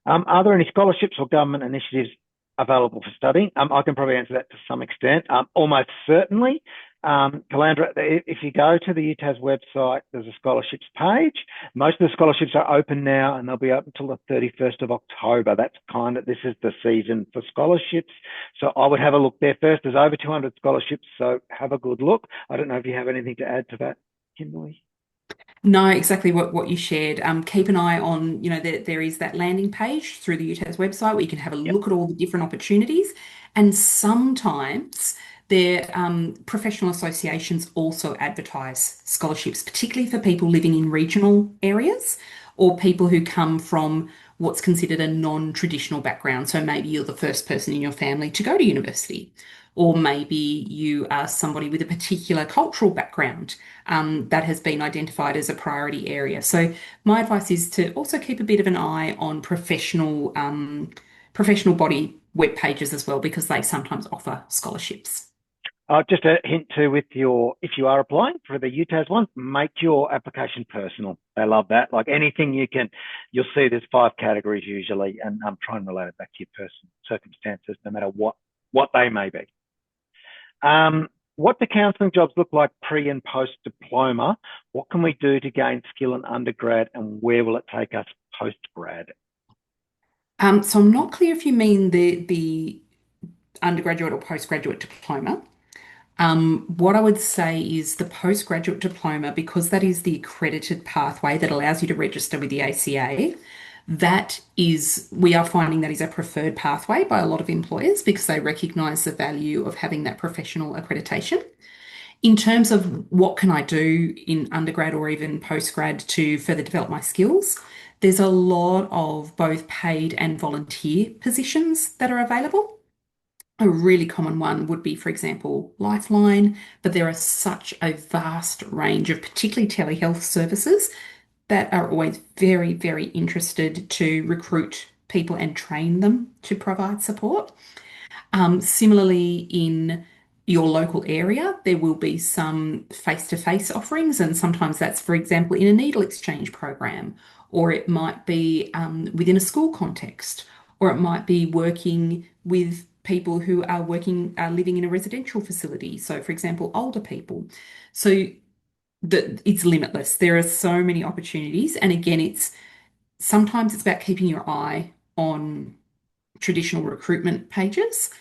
Are there any scholarships or government initiatives available for studying? I can probably answer that to some extent. Almost certainly. Calandra, if you go to the UTAS website, there's a scholarships page. Most of the scholarships are open now and they'll be open until the 31st of October. This is the season for scholarships. So I would have a look there first. There's over 200 scholarships, so have a good look. I don't know if you have anything to add to that, Kimberly. No, exactly what you shared. Keep an eye on, there is that landing page through the UTAS website where you can have a look at all the different opportunities. And sometimes their professional associations also advertise scholarships, particularly for people living in regional areas or people who come from what's considered a non-traditional background. So maybe you're the first person in your family to go to university, or maybe you are somebody with a particular cultural background that has been identified as a priority area. So my advice is to also keep a bit of an eye on professional body web pages as well, because they sometimes offer scholarships. Just a hint too, if you are applying for the UTAS one, make your application personal. They love that. Like anything you'll see there's 5 categories usually, and try and relate it back to your personal circumstances, no matter what they may be. What do counselling jobs look like pre and post diploma? What can we do to gain skill in undergrad, and where will it take us post grad? So I'm not clear if you mean the undergraduate or postgraduate diploma. What I would say is the postgraduate diploma, because that is the accredited pathway that allows you to register with the ACA. We are finding that is a preferred pathway by a lot of employers because they recognise the value of having that professional accreditation. In terms of what can I do in undergrad or even postgrad to further develop my skills, there's a lot of both paid and volunteer positions that are available. A really common one would be, for example, Lifeline, but there are such a vast range of particularly telehealth services that are always very, very interested to recruit people and train them to provide support. Similarly, in your local area, there will be some face-to-face offerings, and sometimes that's, for example, in a needle exchange program, or it might be within a school context, or it might be working with people who are living in a residential facility. So, for example, older people. So it's limitless. There are so many opportunities, and again, sometimes it's about keeping your eye on traditional recruitment pages,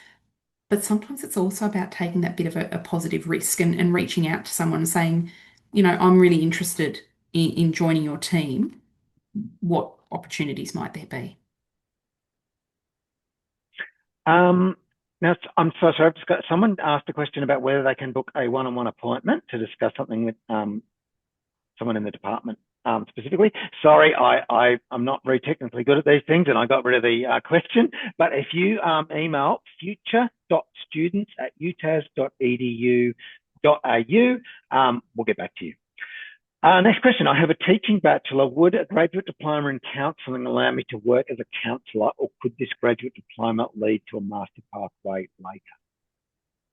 but sometimes it's also about taking that bit of a positive risk and reaching out to someone and saying, I'm really interested in joining your team. What opportunities might there be? Now, I'm so sorry. Someone asked a question about whether they can book a one-on-one appointment to discuss something with someone in the department specifically. Sorry, I'm not very technically good at these things, and I got rid of the question. But if you email future.students@utas.edu.au, we'll get back to you. Next question. I have a teaching bachelor. Would a graduate diploma in counselling allow me to work as a counsellor, or could this graduate diploma lead to a master pathway later?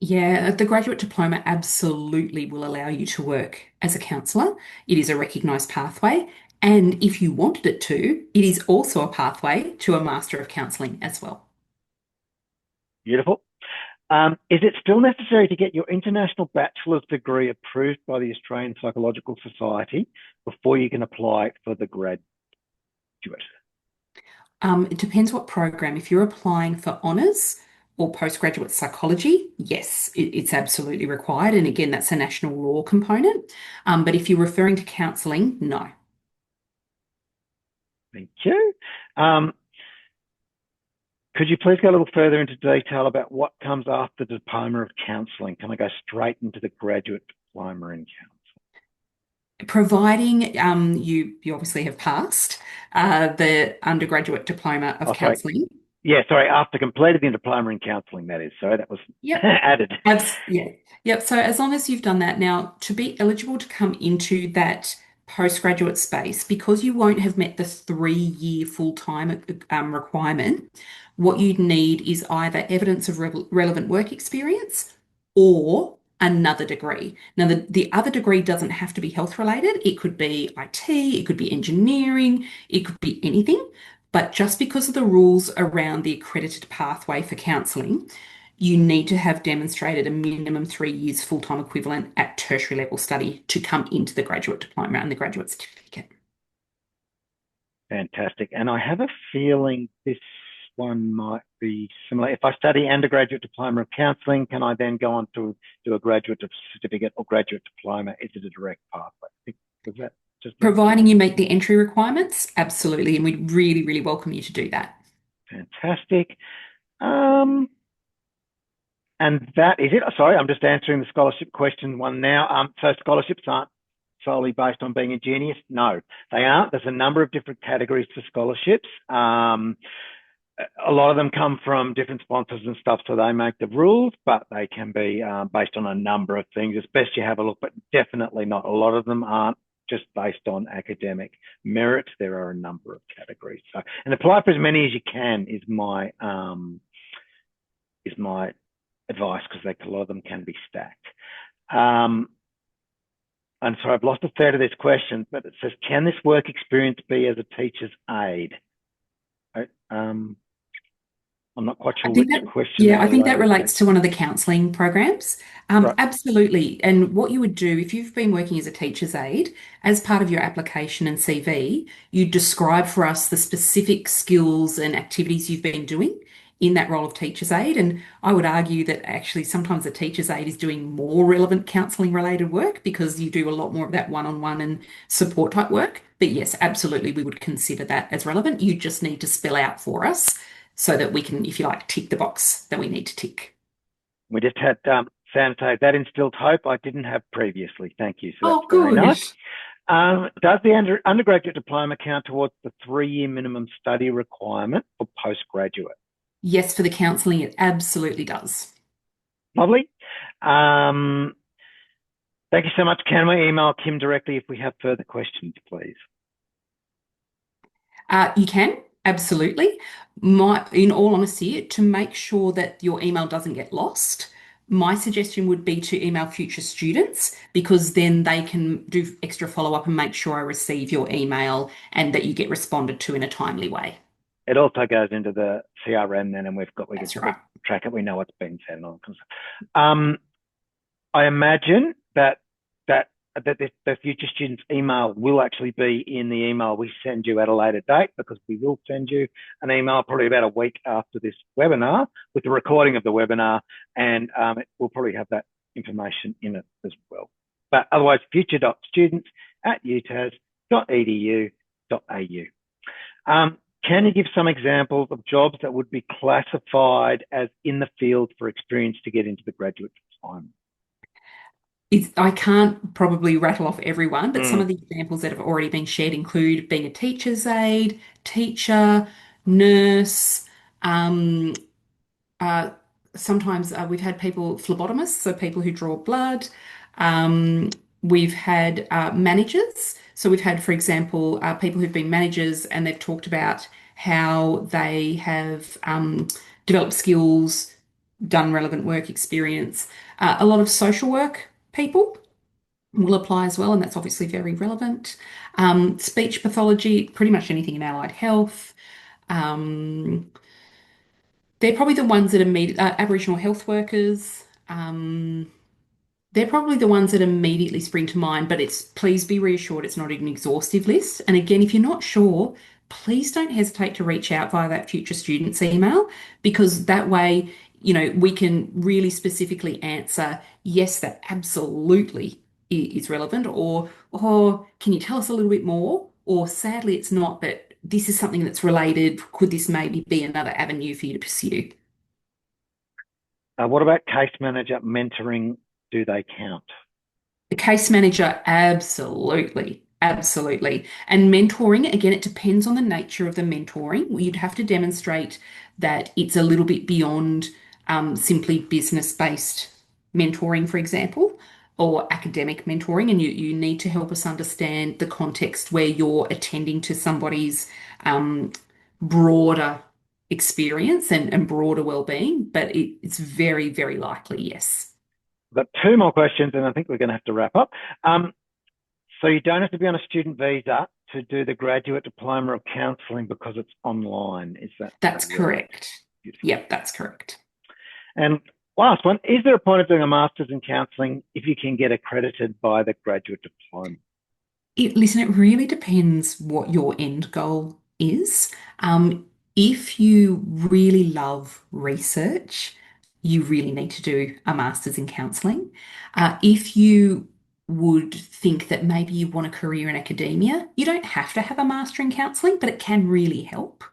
Yeah, the graduate diploma absolutely will allow you to work as a counsellor. It is a recognised pathway. And if you wanted it to, it is also a pathway to a Master of Counselling as well. Beautiful. Is it still necessary to get your international bachelor's degree approved by the Australian Psychological Society before you can apply for the graduate? It depends what program. If you're applying for honours or postgraduate psychology, yes, it's absolutely required. And again, that's a national law component. But if you're referring to counselling, no. Thank you. Could you please go a little further into detail about what comes after the diploma of counselling? Can I go straight into the graduate diploma in counselling? Providing you obviously have passed the undergraduate diploma of counselling. Yeah, sorry, after completing the diploma in counselling, that is. Sorry, that was added. Yeah. Yep. So as long as you've done that, now to be eligible to come into that postgraduate space, because you won't have met the 3-year full-time requirement, what you'd need is either evidence of relevant work experience or another degree. Now, the other degree doesn't have to be health related. It could be IT, it could be engineering, it could be anything. But just because of the rules around the accredited pathway for counselling, you need to have demonstrated a minimum 3 years full-time equivalent at tertiary level study to come into the graduate diploma and the graduate certificate. Fantastic. And I have a feeling this one might be similar. If I study undergraduate diploma of counselling, can I then go on to do a graduate certificate or graduate diploma? Is it a direct pathway? Was that just providing you meet the entry requirements? Absolutely. And we'd really, really welcome you to do that. Fantastic. And that is it. Sorry, I'm just answering the scholarship question one now. So scholarships aren't solely based on being a genius? No, they aren't. There's a number of different categories for scholarships. A lot of them come from different sponsors and stuff, so they make the rules, but they can be based on a number of things. It's best you have a look, but definitely not. A lot of them aren't just based on academic merit. There are a number of categories. So, and apply for as many as you can is my advice, because a lot of them can be stacked. And so I've lost a third of this question, but it says, can this work experience be as a teacher's aide? I'm not quite sure which question. Yeah, I think that relates to one of the counselling programs. Right. Absolutely. And what you would do if you've been working as a teacher's aide, as part of your application and CV, you describe for us the specific skills and activities you've been doing in that role of teacher's aide. And I would argue that actually sometimes a teacher's aide is doing more relevant counselling related work because you do a lot more of that one-on-one and support type work. But yes, absolutely, we would consider that as relevant. You just need to spell out for us so that we can, if you like, tick the box that we need to tick. We just had Sam say that instilled hope I didn't have previously. Thank you. So that's good. Very nice. Does the undergraduate diploma count towards the 3-year minimum study requirement for postgraduate? Yes, for the counselling, it absolutely does. Lovely. Thank you so much. Can we email Kim directly if we have further questions, please? You can, absolutely. In all honesty, to make sure that your email doesn't get lost, my suggestion would be to email future students, because then they can do extra follow-up and make sure I receive your email and that you get responded to in a timely way. It also goes into the CRM then, and we That's can right. track it. We know what's been sent on. I imagine that the future students' email will actually be in the email we send you at a later date, because we will send you an email probably about a week after this webinar with the recording of the webinar, and it will probably have that information in it as well. But otherwise, future.students@utas.edu.au. Can you give some examples of jobs that would be classified as in the field for experience to get into the graduate diploma? I can't probably rattle off everyone, but some of the examples that have already been shared include being a teacher's aide, teacher, nurse. Sometimes we've had people, phlebotomists, so people who draw blood. We've had managers. So we've had, for example, people who've been managers and they've talked about how they have developed skills, done relevant work experience. A lot of social work people will apply as well, and that's obviously very relevant. Speech pathology, pretty much anything in allied health. Um, they're probably the ones that Aboriginal health workers. They're probably the ones that immediately spring to mind, but please be reassured it's not an exhaustive list. And again, if you're not sure, please don't hesitate to reach out via that future students email, because that way, we can really specifically answer, yes, that absolutely is relevant, or can you tell us a little bit more? Or sadly, it's not, but this is something that's related. Could this maybe be another avenue for you to pursue? What about case manager mentoring? Do they count? The case manager, absolutely. Absolutely. And mentoring, again, it depends on the nature of the mentoring. You'd have to demonstrate that it's a little bit beyond simply business-based mentoring, for example, or academic mentoring. And you need to help us understand the context where you're attending to somebody's broader experience and broader well-being. But it's very, very likely, yes. We've got two more questions, and I think we're going to have to wrap up. So you don't have to be on a student visa to do the graduate diploma of counselling because it's online. Is that That's correct? correct. Yep, that's correct. And last one, is there a point of doing a master's in counselling if you can get accredited by the graduate diploma? Listen, it really depends what your end goal is. If you really love research, you really need to do a master's in counselling. If you would think that maybe you want a career in academia, you don't have to have a master in counselling, but it can really help.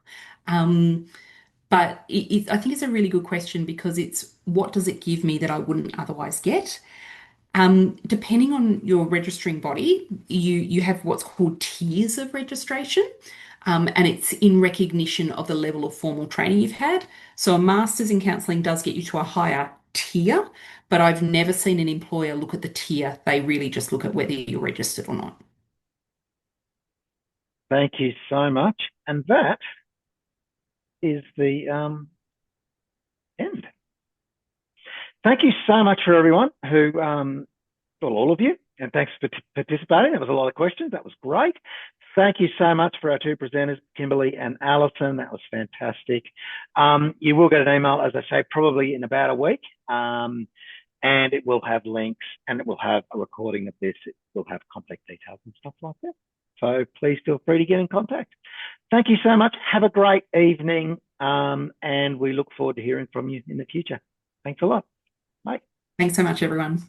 But I think it's a really good question, because it's what does it give me that I wouldn't otherwise get? Depending on your registering body, you have what's called tiers of registration, and it's in recognition of the level of formal training you've had. So a master's in counselling does get you to a higher tier, but I've never seen an employer look at the tier. They really just look at whether you're registered or not. Thank you so much. And that is the end. Thank you so much for everyone who, well, all of you, and thanks for participating. That was a lot of questions. That was great. Thank you so much for our two presenters, Kimberly and Alison. That was fantastic. You will get an email, as I say, probably in about a week, and it will have links, and it will have a recording of this. It will have contact details and stuff like that. So please feel free to get in contact. Thank you so much. Have a great evening, and we look forward to hearing from you in the future. Thanks a lot. Bye. Thanks so much, everyone.